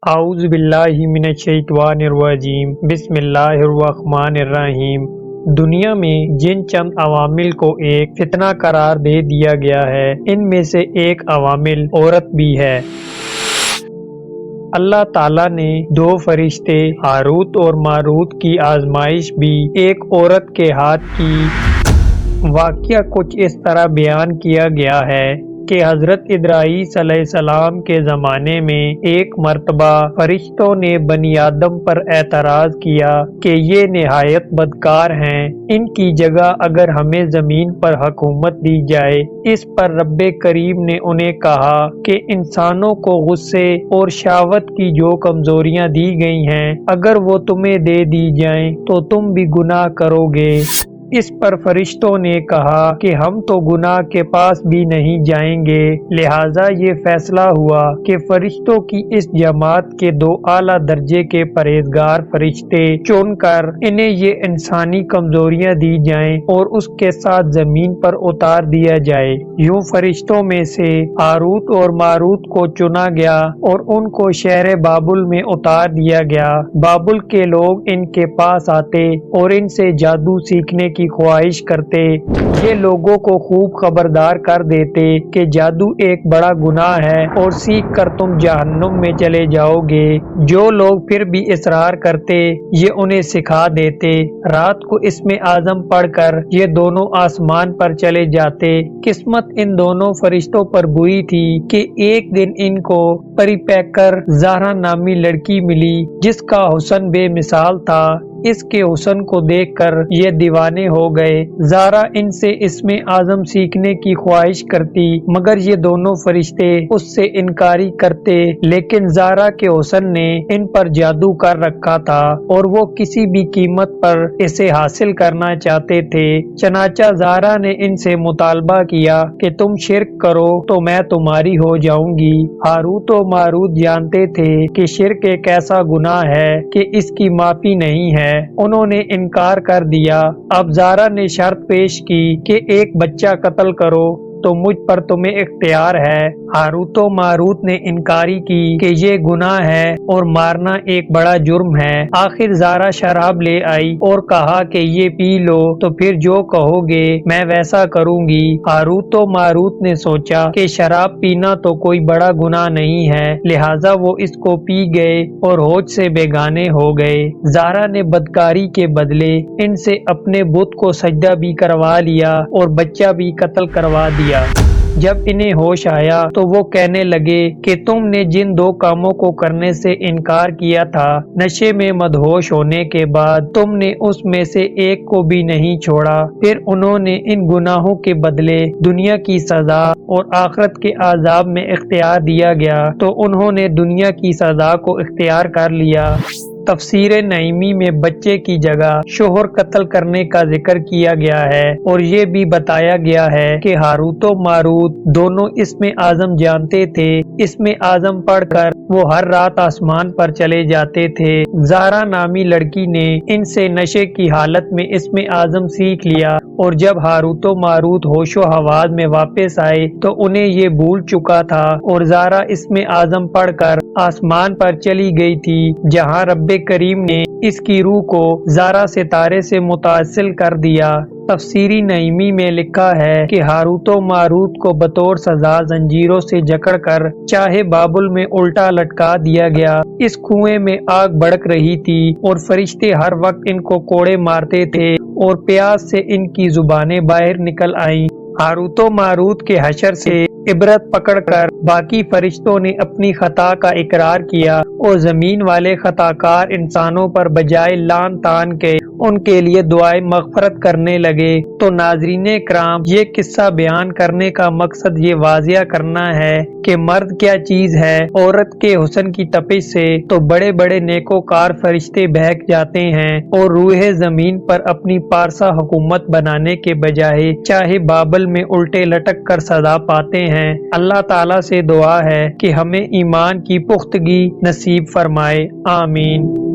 اعوذ باللہ من الشیطان الرجیم بسم اللہ الرحمن الرحیم۔ دنیا میں جن چند عوامل کو ایک فتنہ قرار دے دیا گیا ہے، ان میں سے ایک عوامل عورت بھی ہے۔ اللہ تعالیٰ نے دو فرشتے ہاروت اور ماروت کی آزمائش بھی ایک عورت کے ہاتھ کی۔ واقعہ کچھ اس طرح بیان کیا گیا ہے کہ حضرت ادریس علیہ السلام کے زمانے میں ایک مرتبہ فرشتوں نے بنی آدم پر اعتراض کیا کہ یہ نہایت بدکار ہیں، ان کی جگہ اگر ہمیں زمین پر حکومت دی جائے۔ اس پر رب کریم نے انہیں کہا کہ انسانوں کو غصے اور شہوت کی جو کمزوریاں دی گئی ہیں، اگر وہ تمہیں دے دی جائیں تو تم بھی گناہ کرو گے۔ اس پر فرشتوں نے کہا کہ ہم تو گناہ کے پاس بھی نہیں جائیں گے، لہٰذا یہ فیصلہ ہوا کہ فرشتوں کی اس جماعت کے دو اعلیٰ درجے کے پرہیزگار فرشتے چن کر انہیں یہ انسانی کمزوریاں دی جائیں اور اس کے ساتھ زمین پر اتار دیا جائے۔ یوں فرشتوں میں سے ہاروت اور ماروت کو چنا گیا اور ان کو شہر بابل میں اتار دیا گیا۔ بابل کے لوگ ان کے پاس آتے اور ان سے جادو سیکھنے کی خواہش کرتے۔ یہ لوگوں کو خوب خبردار کر دیتے کہ جادو ایک بڑا گناہ ہے اور سیکھ کر تم جہنم میں چلے جاؤ گے۔ جو لوگ پھر بھی اصرار کرتے، یہ انہیں سکھا دیتے۔ رات کو اسم اعظم پڑھ کر یہ دونوں آسمان پر چلے جاتے۔ قسمت ان دونوں فرشتوں پر بری تھی کہ ایک دن ان کو پری پیکر زہرا نامی لڑکی ملی جس کا حسن بے مثال تھا۔ اس کے حسن کو دیکھ کر یہ دیوانے ہو گئے۔ زہرا ان سے اسم اعظم سیکھنے کی خواہش کرتی، مگر یہ دونوں فرشتے اس سے انکاری کرتے، لیکن زہرا کے حسن نے ان پر جادو کر رکھا تھا اور وہ کسی بھی قیمت پر اسے حاصل کرنا چاہتے تھے۔ چنانچہ زہرا نے ان سے مطالبہ کیا کہ تم شرک کرو تو میں تمہاری ہو جاؤں گی۔ ہاروت و ماروت جانتے تھے کہ شرک ایک ایسا گناہ ہے کہ اس کی معافی نہیں ہے، انہوں نے انکار کر دیا۔ اب زہرا نے شرط پیش کی کہ ایک بچہ قتل کرو تو مجھ پر تمہیں اختیار ہے۔ ہاروت و ماروت نے انکاری کی کہ یہ گناہ ہے اور مارنا ایک بڑا جرم ہے۔ آخر زہرا شراب لے آئی اور کہا کہ یہ پی لو تو پھر جو کہو گے میں ویسا کروں گی۔ ہاروت و ماروت نے سوچا کہ شراب پینا تو کوئی بڑا گناہ نہیں ہے، لہٰذا وہ اس کو پی گئے اور ہوش سے بیگانے ہو گئے۔ زہرا نے بدکاری کے بدلے ان سے اپنے بت کو سجدہ بھی کروا لیا اور بچہ بھی قتل کروا دیا۔ جب انہیں ہوش آیا تو وہ کہنے لگے کہ تم نے جن دو کاموں کو کرنے سے انکار کیا تھا، نشے میں مدہوش ہونے کے بعد تم نے اس میں سے ایک کو بھی نہیں چھوڑا۔ پھر انہوں نے ان گناہوں کے بدلے دنیا کی سزا اور آخرت کے عذاب میں اختیار دیا گیا تو انہوں نے دنیا کی سزا کو اختیار کر لیا۔ تفسیر نعیمی میں بچے کی جگہ شوہر قتل کرنے کا ذکر کیا گیا ہے اور یہ بھی بتایا گیا ہے کہ ہاروت و ماروت دونوں اسم اعظم جانتے تھے۔ اسم اعظم پڑھ کر وہ ہر رات آسمان پر چلے جاتے تھے۔ زہرا نامی لڑکی نے ان سے نشے کی حالت میں اسم اعظم سیکھ لیا اور جب ہاروت و ماروت ہوش و حواس میں واپس آئے تو انہیں یہ بھول چکا تھا اور زہرا اسم اعظم پڑھ کر آسمان پر چلی گئی تھی، جہاں رب کریم نے اس کی روح کو زہرا ستارے سے متصل کر دیا۔ تفسیری نعیمی میں لکھا ہے کہ ہاروت و ماروت کو بطور سزا زنجیروں سے جکڑ کر چاہے بابل میں الٹا لٹکا دیا گیا۔ اس کنویں میں آگ بھڑک رہی تھی اور فرشتے ہر وقت ان کو کوڑے مارتے تھے اور پیاس سے ان کی زبانیں باہر نکل آئیں۔ ہاروت و ماروت کے حشر سے عبرت پکڑ کر باقی فرشتوں نے اپنی خطا کا اقرار کیا اور زمین والے خطاکار انسانوں پر بجائے لعن طعن کے ان کے لیے دعائے مغفرت کرنے لگے۔ تو ناظرین کرام، یہ قصہ بیان کرنے کا مقصد یہ واضح کرنا ہے کہ مرد کیا چیز ہے۔ عورت کے حسن کی تپش سے تو بڑے بڑے نیکوکار فرشتے بہک جاتے ہیں اور روح زمین پر اپنی پارسا حکومت بنانے کے بجائے چاہے بابل میں الٹے لٹک کر سزا پاتے ہیں۔ اللہ تعالیٰ سے دعا ہے کہ ہمیں ایمان کی پختگی نصیب فرمائے، آمین۔